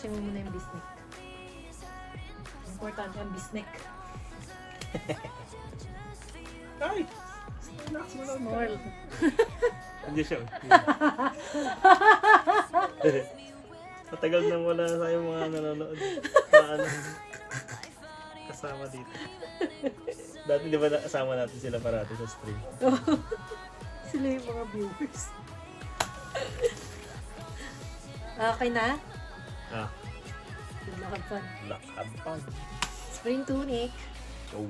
Ayusin mo muna yung bisnek. Importante ang bisnek. Ay! Relax mo lang. Small. Hindi siya. Matagal nang wala tayong mga nanonood na ano, kasama dito. Dati di ba kasama natin sila parati sa stream? Sila yung mga viewers. Okay na? Ah, Good luck, have fun. lakad. Spring tunic. Oh.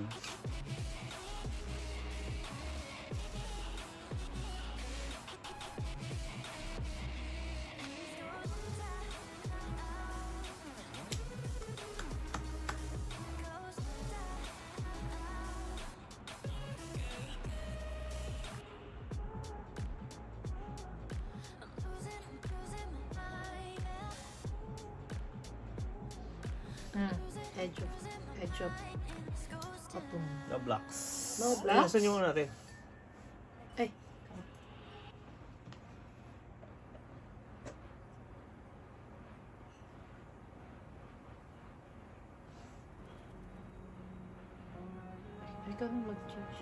Edge of Atum. No blocks. No blocks? Nasaan yung ano natin? Ay. Ikaw nang mag-change.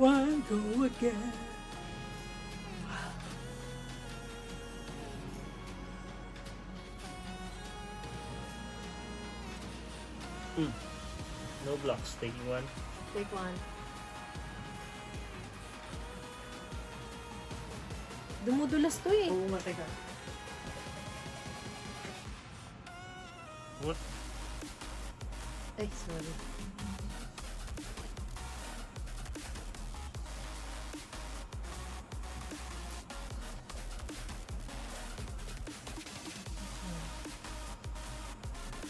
One go again. No blocks. Taking one. Take one. Dumudulas to eh. Oo nga, teka. What? Ay, sorry.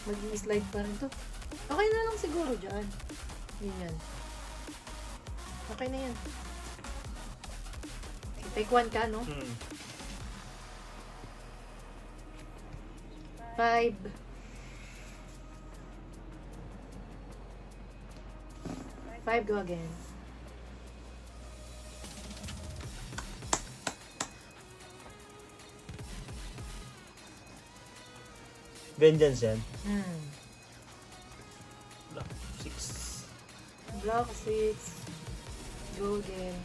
Mag-slide pa rin to. Okay na lang siguro dyan. Yan. Okay na yan. Okay, take one ka, no? 5. Five, go again. Vengeance yan. Block 6. Block 6. Go again.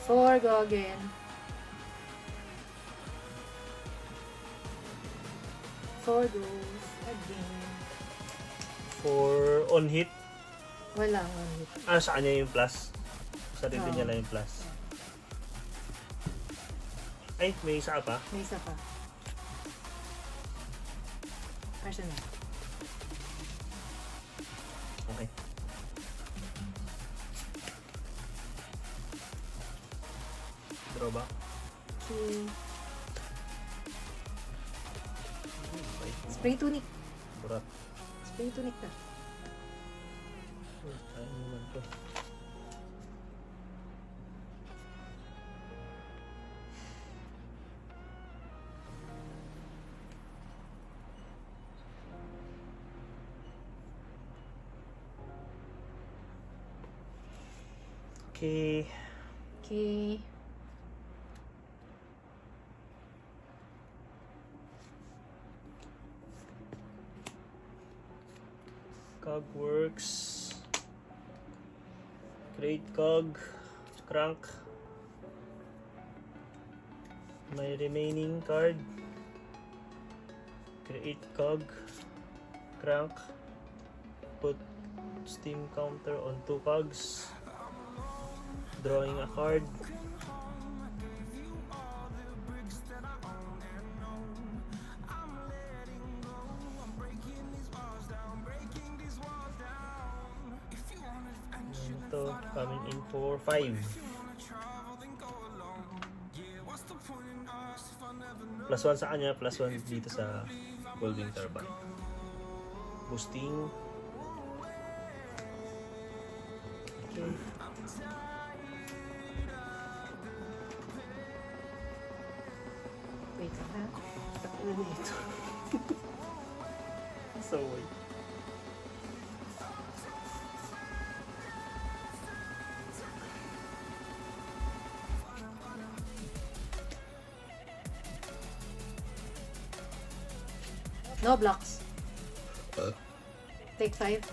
Four, go again. 4 goes again. For on hit. Wala nga hit. Ah, sa kanya yung plus. Sarili Oo. niya lang yung plus. Ay, may isa ka pa. May isa pa. Arsenal. Okay. Draw ba? Okay. Spray tunic. Burat. Spray tunic na. Ayun naman to. Okay. Okay. Cog works. Create cog. Crank. My remaining card. Create cog. Crank. Put steam counter on 2 cogs. Drawing a card. Ito, coming in for 5. +1 sa kanya, +1 dito sa Goldwing Turbine. Boosting. Okay. Wait lang ha. Ano ito? So, wait. No blocks. Take 5.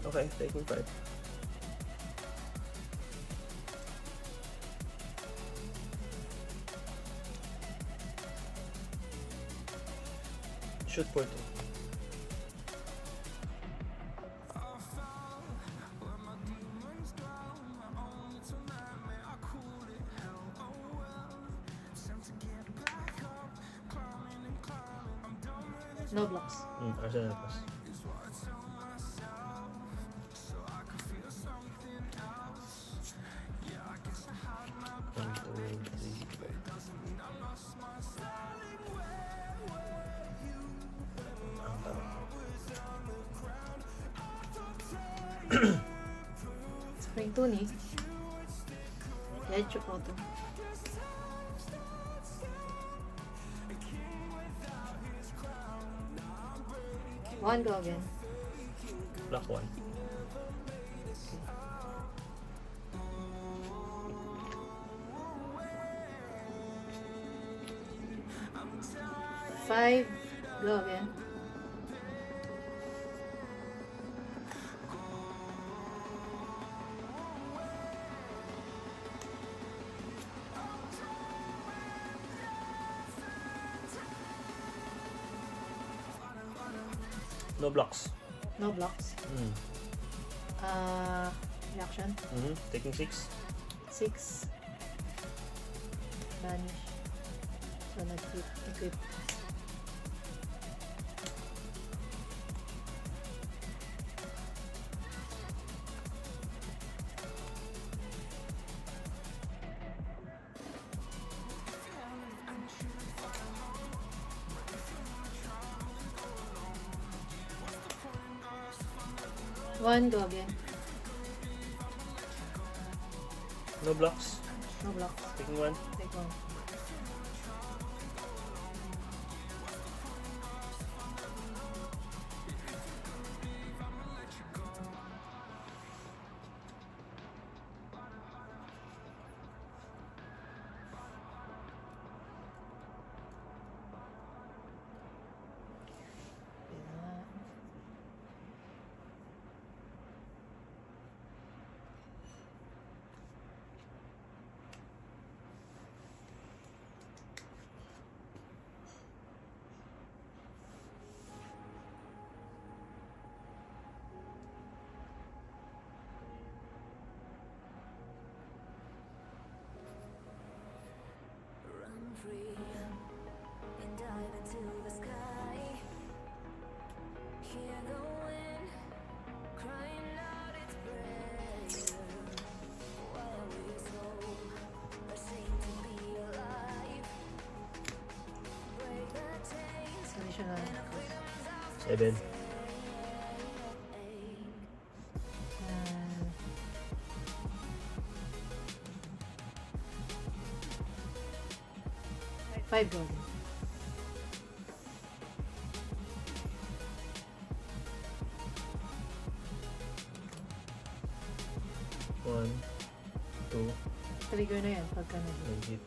Okay, taking 5. Shoot for 2. No blocks. Arsenal pass. One, two, three, four. Spring 2 ni. Lecho po to. One go again. Block 1. Five go again. No blocks. No blocks. Reaction. Taking 6. 6. Vanish. So nag-equip. One go again. No blocks. No blocks. Taking 1. Take one. Free and dive into the sky. Hear the wind crying out its prayer. Why are we so ashamed to be alive? Break the chains Additional. 7. Five go again. One, two, Trigger na yan pagka nag- hit.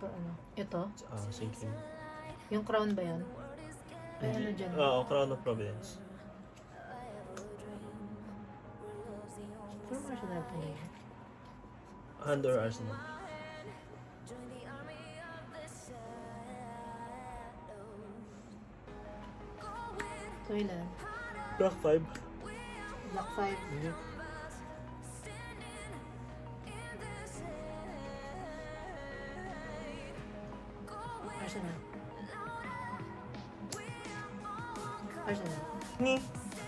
Ano? Ito? Sinking. Yung crown ba yan? Ay, ano dyan? Oo, Crown of Providence. From Arsenal to yun. Hand or Arsenal? So, ilan? Block 5. Block 5. Arsenal. Arsenal.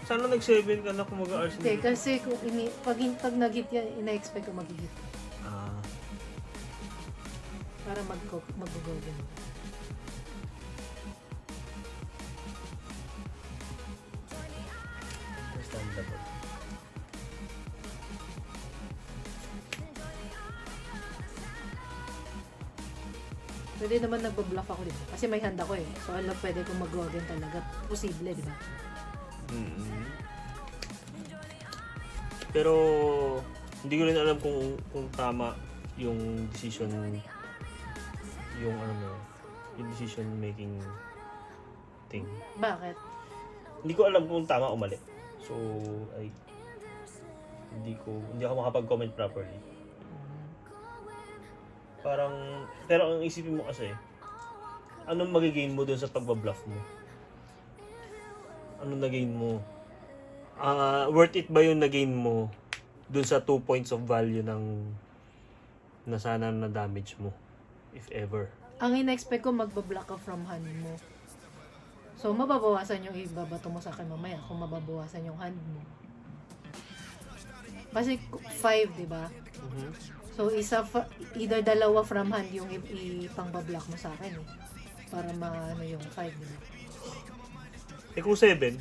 Sana nag-7 ka na kung mag-Arsenal. Hindi, kasi kung pag nag-hit yan, ina-expect ko mag-hit. Ah, Para mag-go din. understandable. Pwede naman nagba-bluff ako dito. Kasi may hand ako eh. So, alam pwede kong mag-go din talaga. Posible, di ba? Pero hindi ko rin alam kung tama yung decision yung yung decision making thing. Bakit? Hindi ko alam kung tama o mali. So hindi ako makapag-comment properly. Pero ang isipin mo kasi, anong magigain mo dun sa pagba-bluff mo? Anong na-gain mo? Worth it ba yung na-gain mo dun sa 2 points of value ng na sana na damage mo? If ever. Ang in-expect ko, magbablock ka from hand mo. So, mababawasan yung ibabato mo sa akin mamaya kung mababawasan yung hand mo. Kasi 5, di ba? So, either dalawa from hand yung ipang-bablock mo sa akin eh. Para maano yung 5, di ba? Eh kung 7,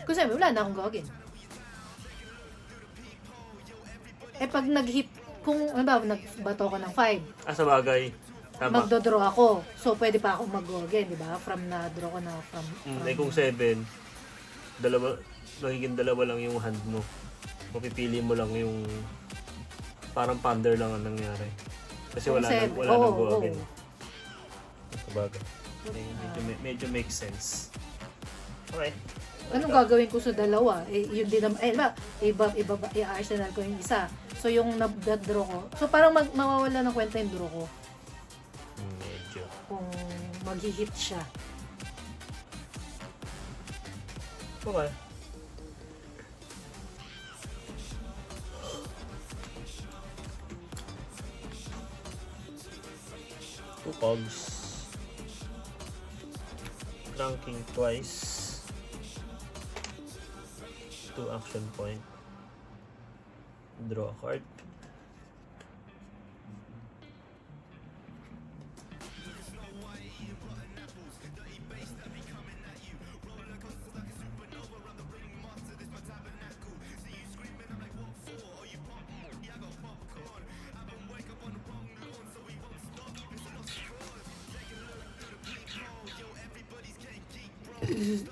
Kung sabi, wala na akong gagawin. Eh pag nag-hit, kung ano nagbato ko ng 5, sa bagay, tama. magdodraw ako. So, pwede pa akong mag-go again, di ba? From na-draw ko na from Eh kung 7, magiging dalawa lang yung hand mo. Mapipili mo lang yung parang ponder lang ang nangyari. Kasi Kung wala seven, nang oo, go oo. again. Sa bagay. Medyo makes sense. Okay. Anong gagawin ko sa dalawa? Eh, yun din naman, i-arsenal ko yung isa. So, yung na-draw ko. So, parang mawawala ng kwenta yung draw ko. Medyo. Kung mag-hit siya. Okay. Two cogs. Ranking twice. 2 action point. Draw a card.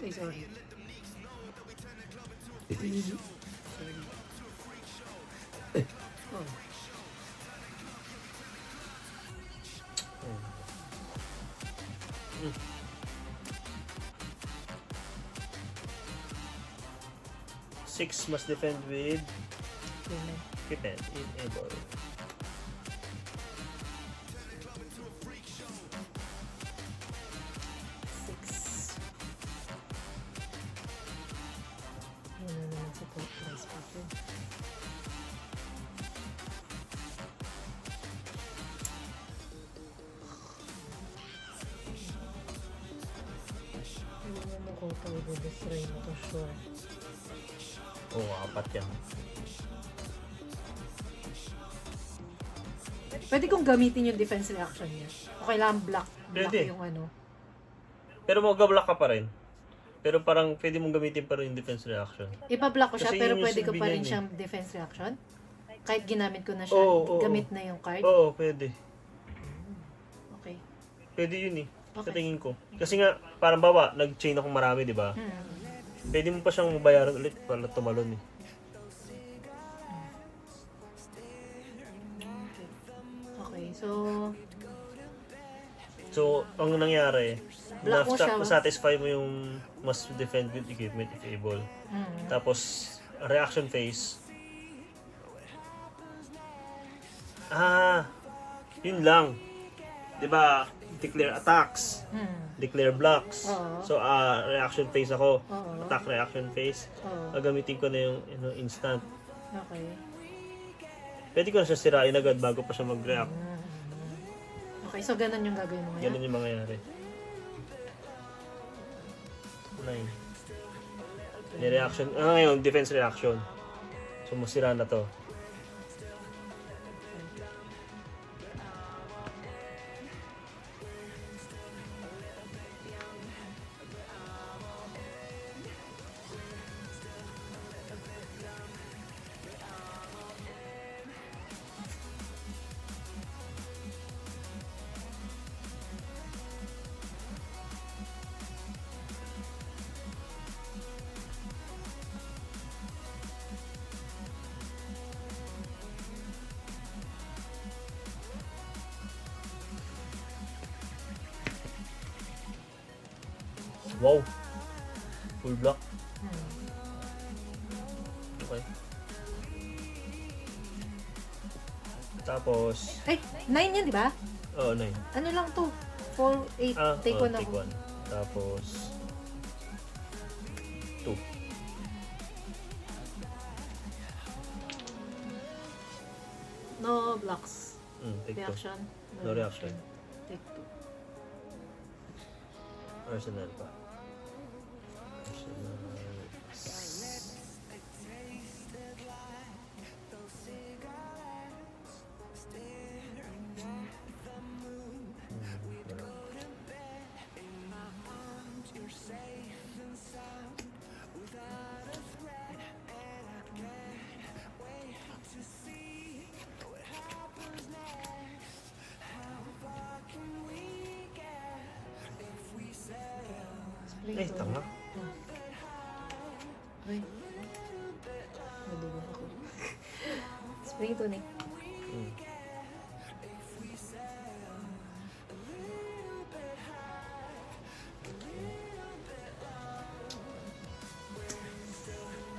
Ay, sorry. Oh. Six must defend with Women. enable. Six. Yan na naman sa top price pa ito. Hindi naman ko pag-destroy mo to, sure. Oo, apat yan. Pwede kong gamitin yung defense reaction niya. O kailangan block Pwede. yung ano. Pero mag-block ka pa rin. Pero parang pwede mong gamitin pa rin yung defense reaction. Ipa-block ko siya, Kasi pero yun yung pwede ko pa silbi rin niyan siyang defense reaction? Kahit ginamit ko na siya, Oo, oo. gamit na yung card? Oo, pwede. Okay. Pwede yun eh. Sa Okay. tingin ko. Kasi nga, parang bawa, nag-chain akong marami, di ba? Pwede mo pa siyang mabayaran ulit para tumalon eh. Okay, so... So, ang nangyari, Block mo siya. na-satisfy mo yung must defend with equipment if able. Tapos, reaction phase. Yun lang. 'Di ba? declare attacks, declare blocks. Oo. So, reaction phase ako. Oo. Attack reaction phase. Oo. Gagamitin ko na yung instant. Okay. Pwede ko na siya sirain agad bago pa siya mag-react. Okay, so ganun yung gagawin mo ngayon? Ganun yung mangyayari. 9. Ni-reaction. Ngayon, defense reaction. So, masira na to. Wow! Full block. Okay. Tapos, Ay, 9 yan, di ba? 9. Ano lang to? 4, 8, take 1 take ako. 1. Tapos, 2. No blocks. Take 2. Reaction. No reaction. Take 2. Arsenal pa. Arsenal. Spring tonic. Tama. Ay. Nadugo ako. Spring tonic.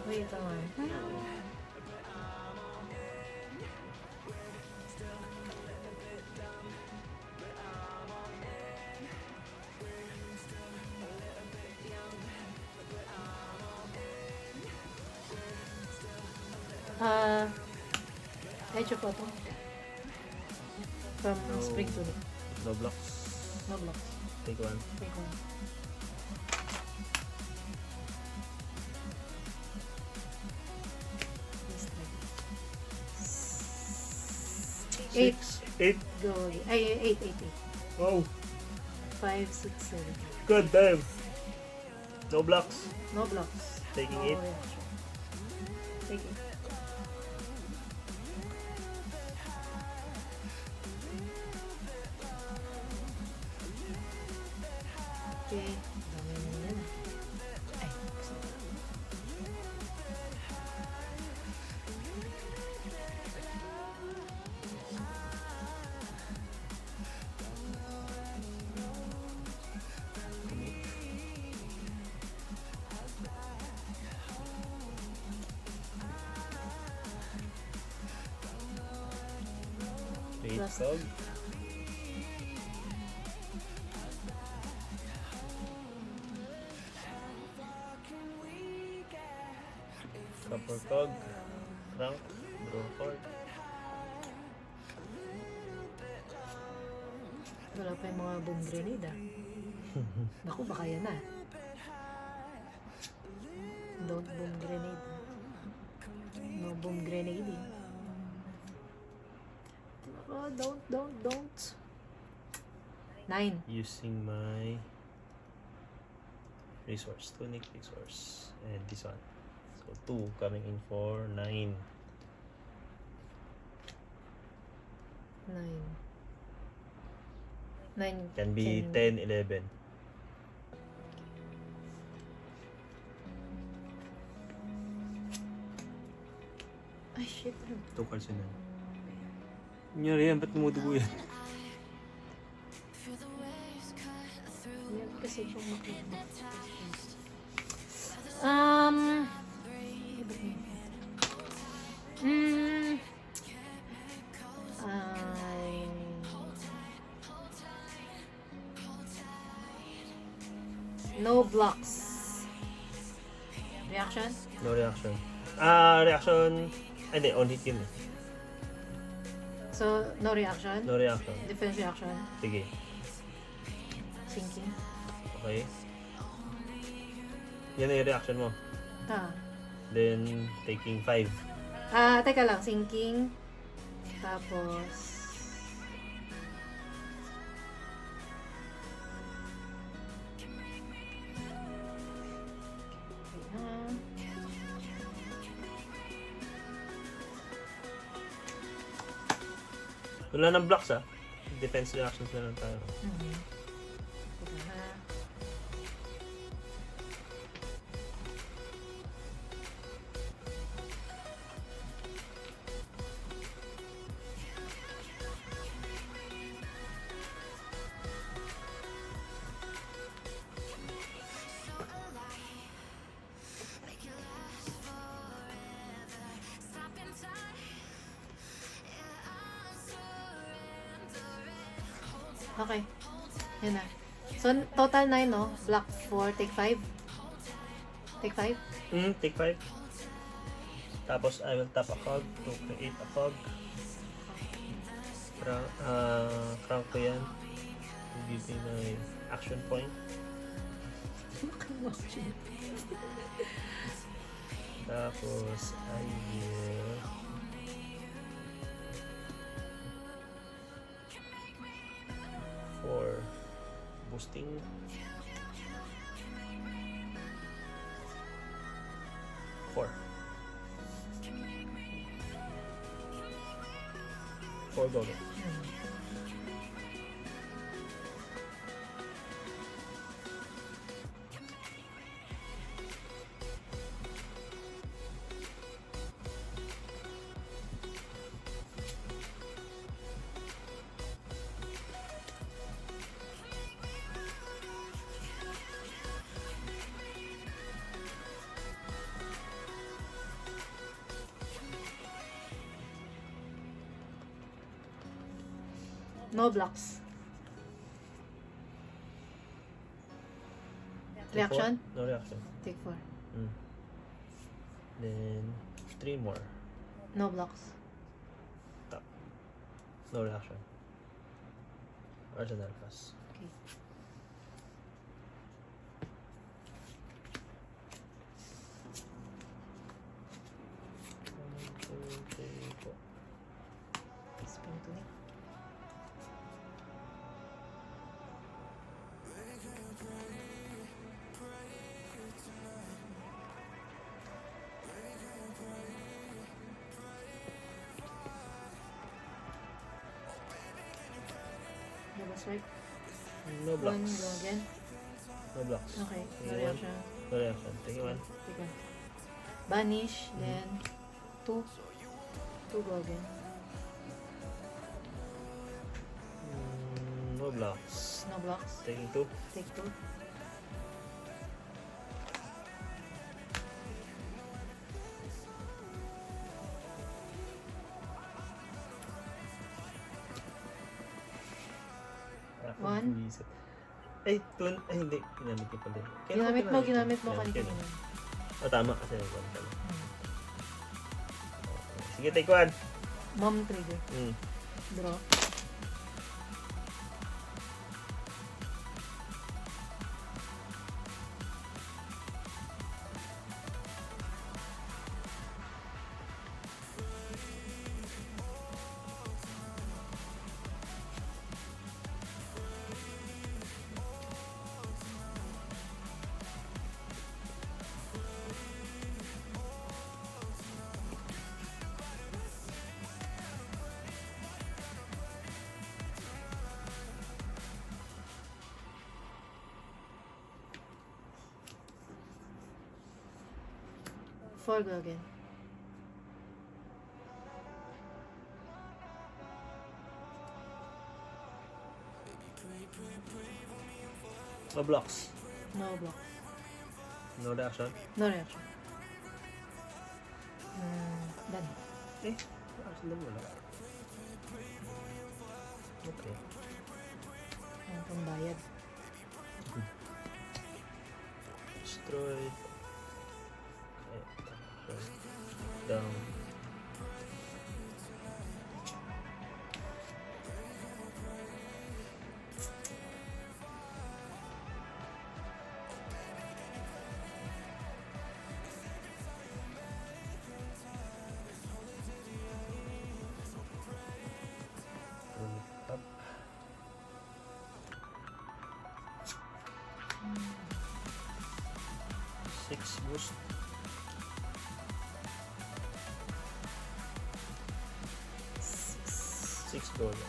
Wait, tama. Edge of Autumn. From No. Spring Tunic. No blocks. No blocks. Take 1. Take 1. Eight. 8. Go. Ay, 8. Wow. 5, 6, 7. Good damn. No blocks. No blocks. Taking No 8. reaction. Take 8. Okay. Dami mo yan. Ay, gusto ko. Eight Plus. cog. Copper cog. Crank. Draw card. Wala pa yung mga boom grenade ah. Naku, baka yan ah. Don't boom grenade. No boom grenade eh. Oh, don't. 9. Using my resource. Tunic resource. And this one. So 2 coming in for 9. 9. Can be 10, 11. Ay, shit. 2 cards yun. Nangyari yan, ba't tumutubo yan? Yan kasi kung makita. I No blocks. Reaction? No reaction. Reaction. Hindi, on hit yun eh. So, no reaction? No reaction. Defense reaction? Sige. Sinking? Okay. Yan na yung reaction mo. Ah. Then, taking 5. Teka lang. Sinking. Tapos... Wait na. Wala nang blocks ah. Defense reactions na lang tayo. Mhm. Teka na. Okay. Yan na. So, total 9, no? Block 4, take 5. Take 5? Take 5. Tapos, I will tap a cog to create a cog. Crank ko yan. Give me my action point. Tapos, I will... for boosting. Four go. No blocks. Reaction? No reaction. Take 4. Then 3 more. No blocks. Tap. No reaction. Arsenal pass. Okay. Spin to me. Labas right? No 1, blocks. go again. No blocks. Okay, no Take reaction. No reaction. Take one. Take 1. Banish, then 2. 2, go again. No blocks. No blocks. Taking 2. Take 2. One. Buwisit. Ay, ay, hindi. Ginamit ko pala. Ginamit mo Yan, kanina. tama kasi. One pala. Sige, take 1. Mom trigger. Draw. Four, go again. No blocks. No block. No reaction. No reaction. Done. Eh, reaction lang wala. Okay. Ang pambayad. destroyed. Okay. Down. Up. Six boost. Six golden.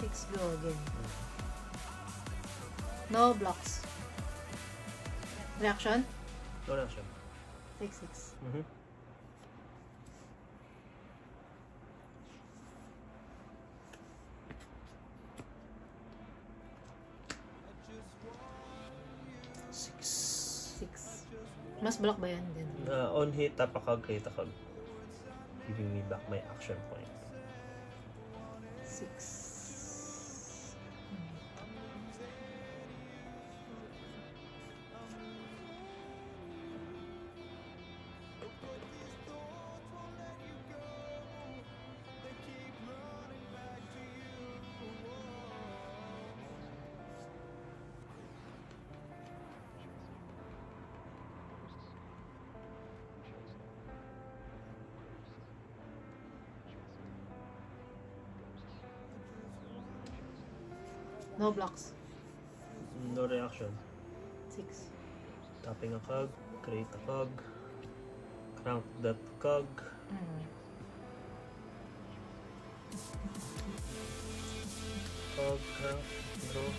Six go again. No blocks. Reaction? No reaction. Take 6. Mm-hmm. Six. 6. Mas block ba yan din? On hit, tapakag, create akag. Giving me back my action point. 6. No blocks. No reaction. 6. Tapping a cog, create a cog, crank that cog, cog, crank, draw.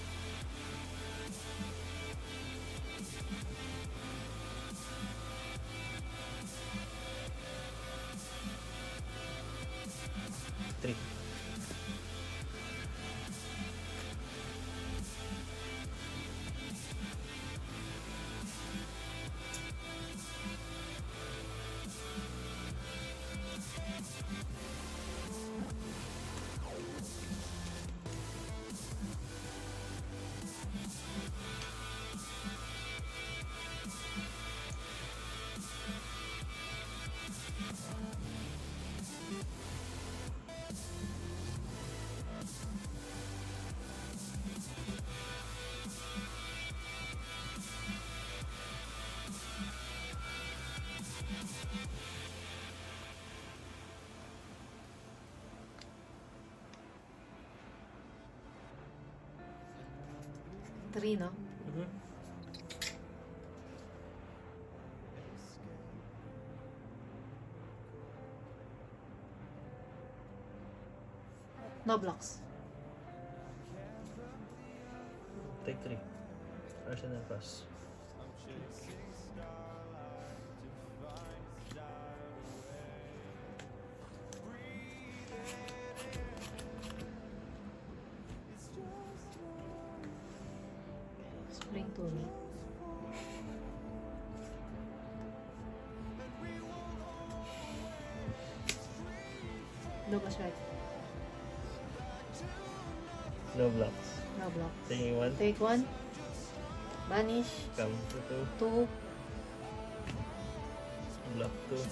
Three. Three, no? Mm-hmm. No blocks. Take three. Arsenal pass. Spring to me. No blocks, right? No blocks. No blocks. Taking one. Take 1. Banish. Come to two. 2. Block two. Okay.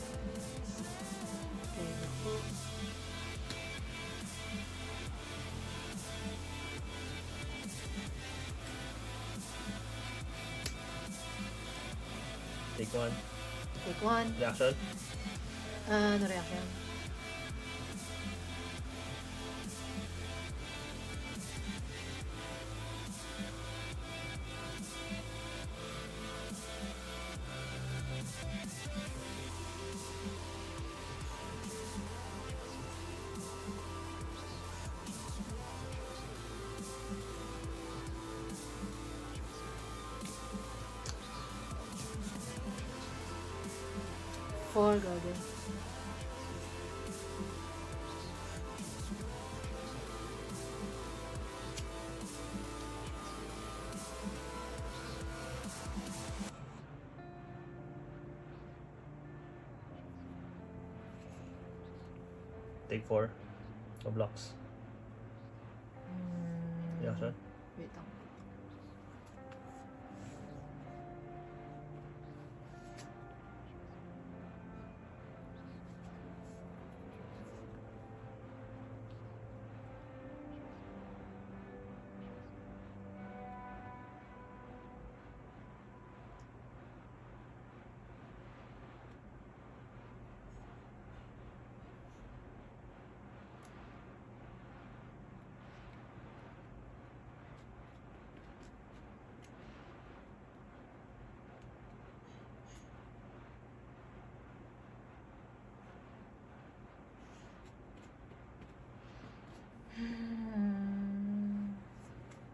Take one. Take 1. Reaction. No reaction. Four golden. Take 4. O blocks. Reaction. Wait lang.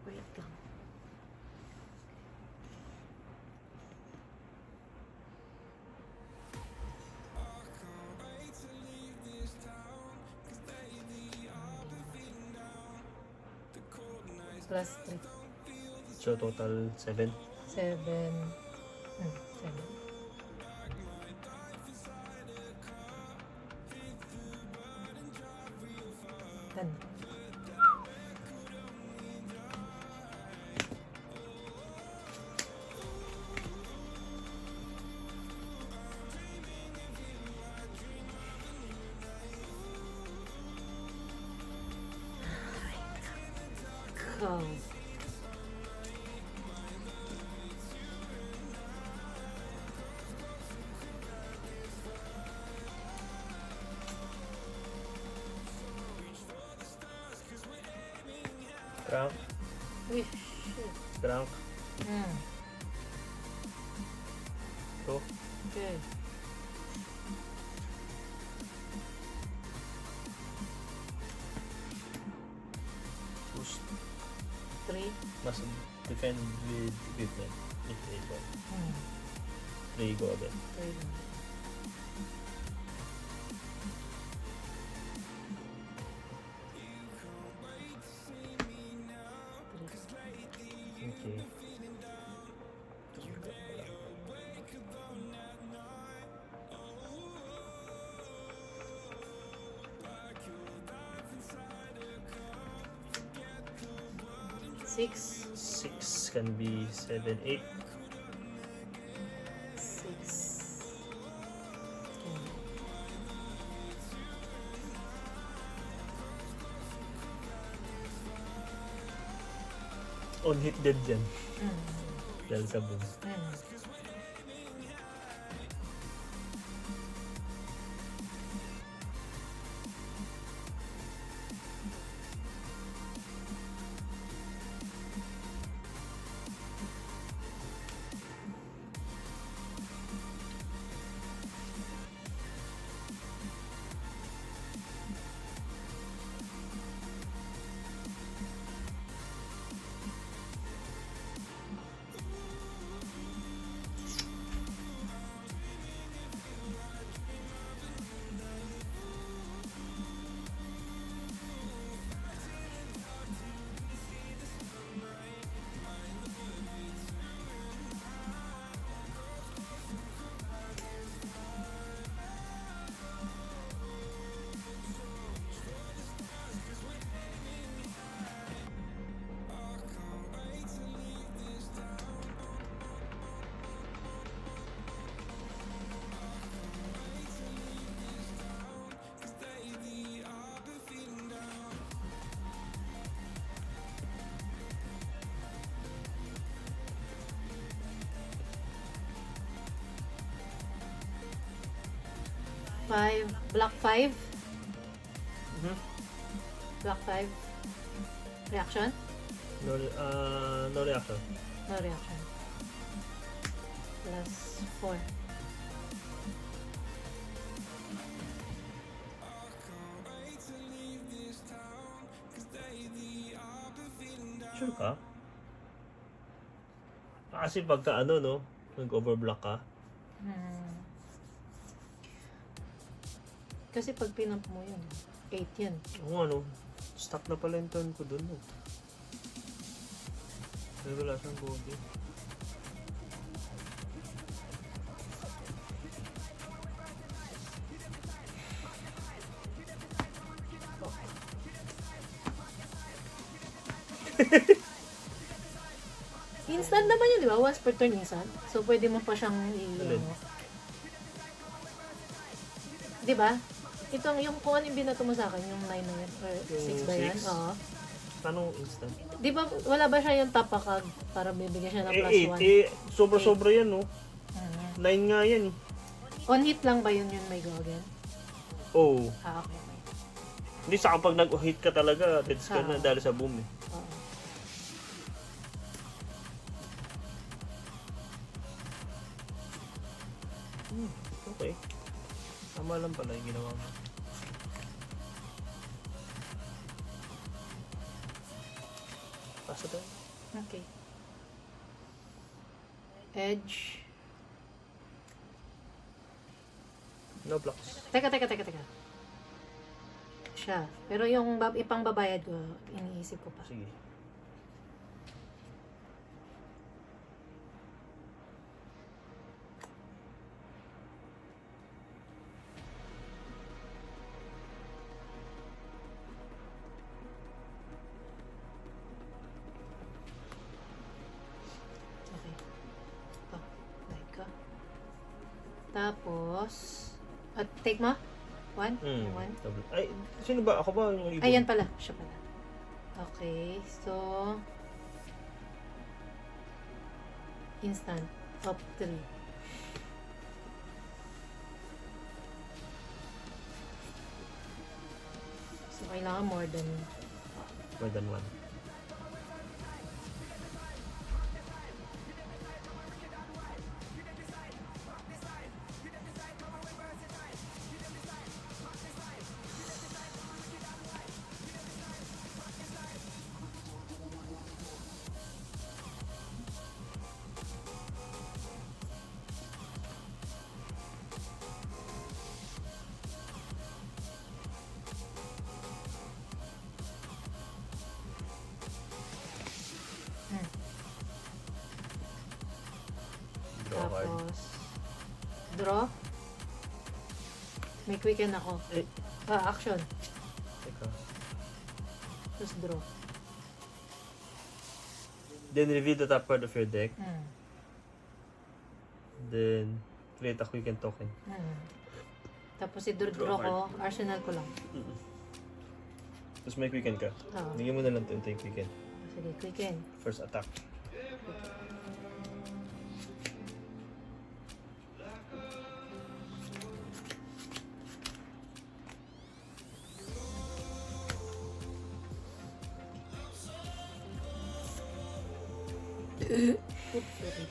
Wait lang. Plus 3. So total 7. 7. 7. 10. Go. Drunk. Uy, shit. Drunk. 2. Okay. Boost. 3. Must defend with equipment. If able. 3 go agad. 3 lang. Okay. Six. 6 can be 7, 8. 6. On hit dead dyan. Dahil sa boom. Five. Block 5. Mhm. Block 5. Reaction? No reaction. No reaction. Plus 4. Sure ka? Kasi pagka ano, no? Nag-overblock ka. Kasi pag pinamp mo yun, 8 yan. Oo, ano? Stop na pala yung turn ko dun, no? Pero wala siyang bogey. Instant naman yun, di ba? Once per turn instant. So, pwede mo pa siyang Alin? Di ba? Itong, yung kung ano yung binato mo sa akin, yung 9 na yan, or Yung 6 ba yan? 6? Oo. Paano instant? Di ba, wala ba siya yung tapakag para bibigyan siya ng plus 1? Sobra-sobra yan, no? 9 nga yan. On hit lang ba yun may go again? Oh. Ah, okay. Hindi sa kapag nag-hit ka talaga, deads ka na dahil sa boom eh. Oo. Okay. Tama lang pala yung ginawa mo. Pasa tayo. Okay. Edge. No blocks. Teka. Siya. Pero yung ipang babayad ko, iniisip ko pa. Sige. Okay. Ito. Like ka. Tapos, at take mo? One? One? Ay, sino ba? Ako ba yung ibon? Ayan pala. Siya pala. Okay. So, instant. Top 3. So, kailangan more than More than one. Draw card. Tapos, draw. May quicken ako. Eh. Action. Teka. Tapos draw. Then reveal the top card of your deck. Hmm. Then create a quicken token. Tapos i-draw ko, arsenal ko lang. Tapos may quicken ka. Oo. Bigyan mo na lang ito yung quicken. Sige, quicken. First attack. Oops, sorry.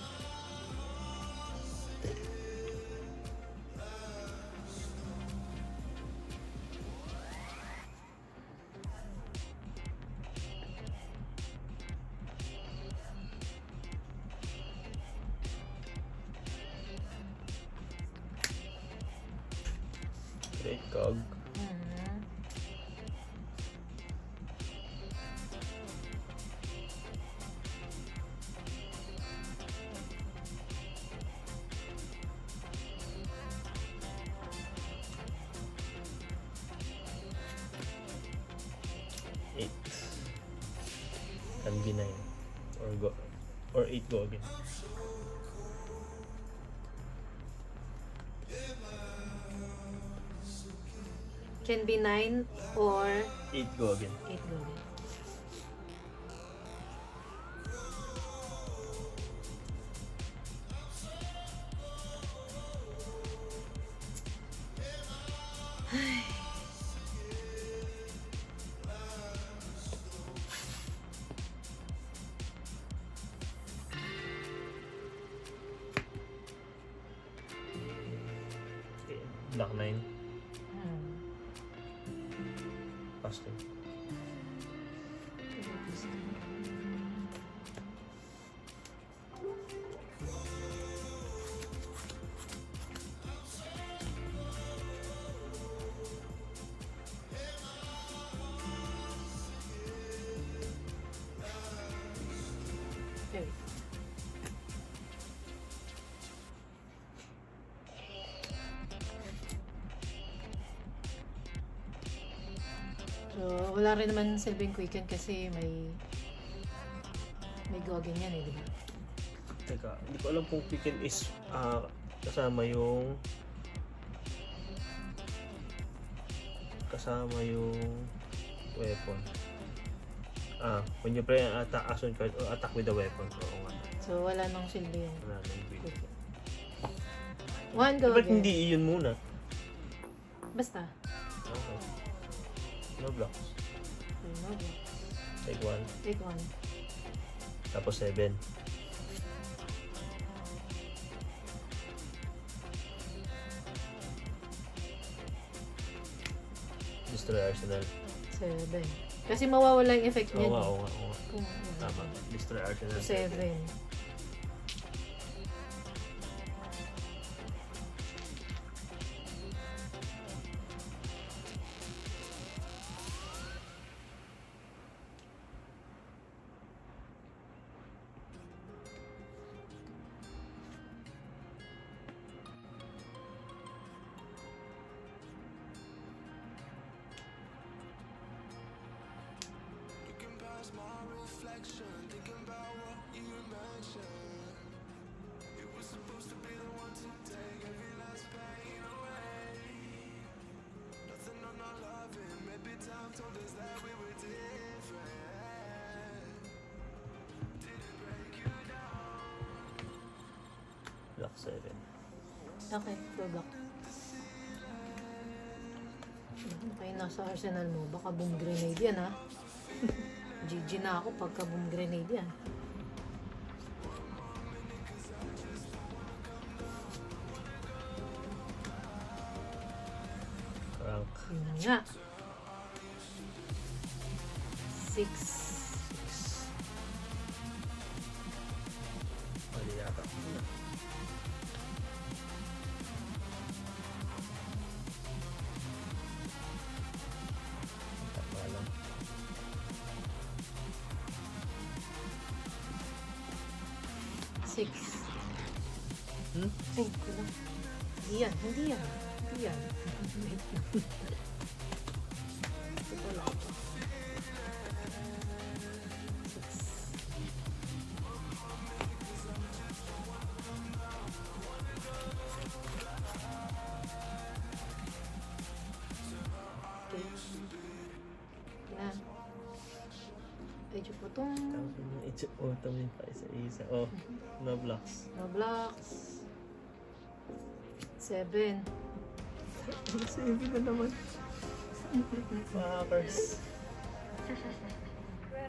Create cog. Eight. Can be 9. Or 8 go again. Can be 9 or 8 go again. 8 go. Okay. Black 9. Pass turn. Okay. So, wala rin naman silbing quicken kasi may May Gogen yan eh, di ba? Teka, hindi ko alam kung pick is kasama yung weapon. When you play an attack action card or attack with a weapon. Oo nga. So, wala nang silbi yun. Wala nang pick. Okay. One Ba't Gogen. hindi iyon muna? Basta. Okay. No blocks. Okay, no go. Take 1. Take one. Tapos 7. Destroy arsenal. 7. Kasi mawawala yung effect Oo niya. nga, eh. oo nga, oo nga. Kung, Tama. Destroy arsenal. 7. Block 7. Okay, go block. Kayo nasa arsenal mo, baka boom grenade yan ha. GG na ako pagka boom grenade yan. Rank. Yun nga. 6. Mali yata. Alam. 6. Hmm? Ay, kulang. Hindi yan, hindi yan. Hindi yan. Wait lang. Ito lang. 6. Okay. Na. Medyo po itong Itamin pa isa-isa. Oh, no blocks. no blocks. 7. 7 na naman. Fuckers.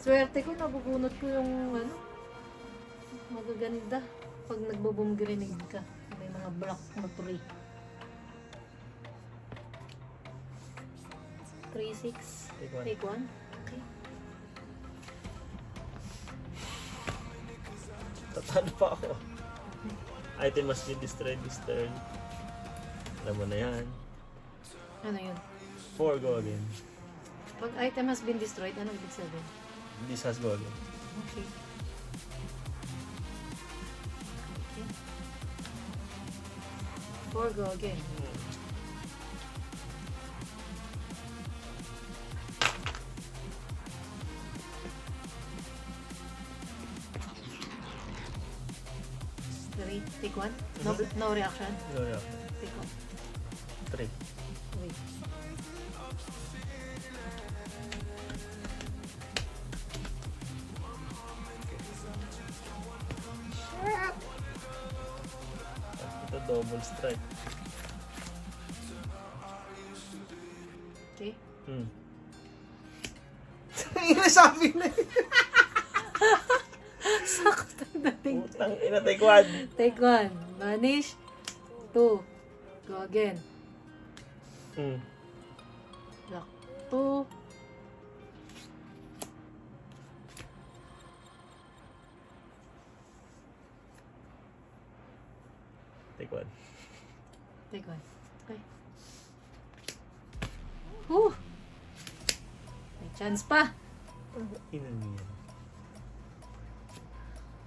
Swerte ko, nabubunot ko yung ano, magaganda pag nagbo-boom grenade ka. May mga block na 3. 3, 6. Take 1. Take 1. Okay. Tatalo pa ako. Item must be destroyed this turn. Alam mo na yan. Ano yun? 4, go again. Pag item has been destroyed, ano ibig sabihin? This has go again. Okay. Okay. 4, go again. Three. Take 1. No reaction. Go, yeah. Take 1. 3. Wait. Ito double strike. Okay. Sabi na yun. Sakto dating. Putang ina, take 1. Take 1. Vanish. 2. Go again. Block 2. Take 1. Take 1. Okay. Whew! May chance pa. Inan mo yan.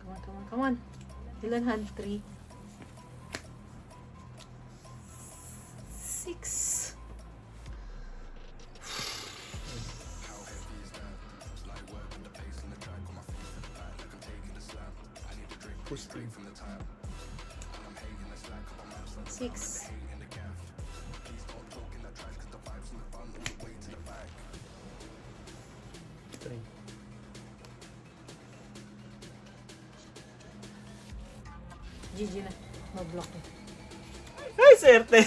Come on, come on, come on. Ilan hand? 3. 6. Pusting. 6. Three. GG na. Mag-block na. Ay, serte!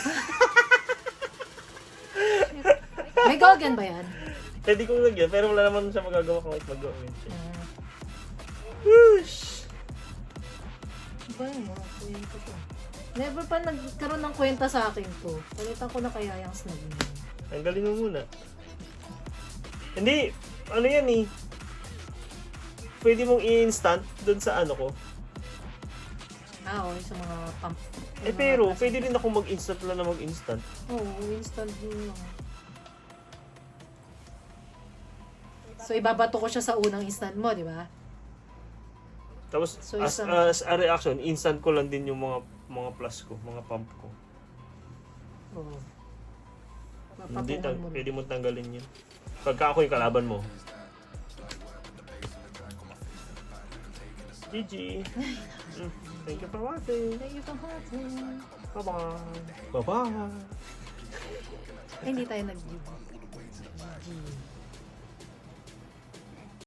May Gogan ba yan? Pwede kong lagyan, pero wala naman siya magagawa kahit mag-win siya. Ah. Whoosh! Ba yung mga kwento ko? Never pa nagkaroon ng kwenta sa akin to. Palitan ko na kaya yung snag na yun. Tanggalin mo muna. Hindi, ano yan eh. Pwede mong i-instant dun sa ano ko. Ah, oo, sa mga pump. Eh pero, pwede rin ako mag-instant lang na mag-instant. Oo, instant din lang. So, ibabato ko siya sa unang instant mo, di ba? Tapos, So, as a reaction, instant ko lang din yung mga plus ko, mga pump ko. Oo. Hindi, Papatungan mo. pwede mo tanggalin yun. Pagka ako yung kalaban mo. GG! Thank you for watching! Thank you for watching. Bye-bye! Bye-bye! Ay, hindi tayo nag-GG.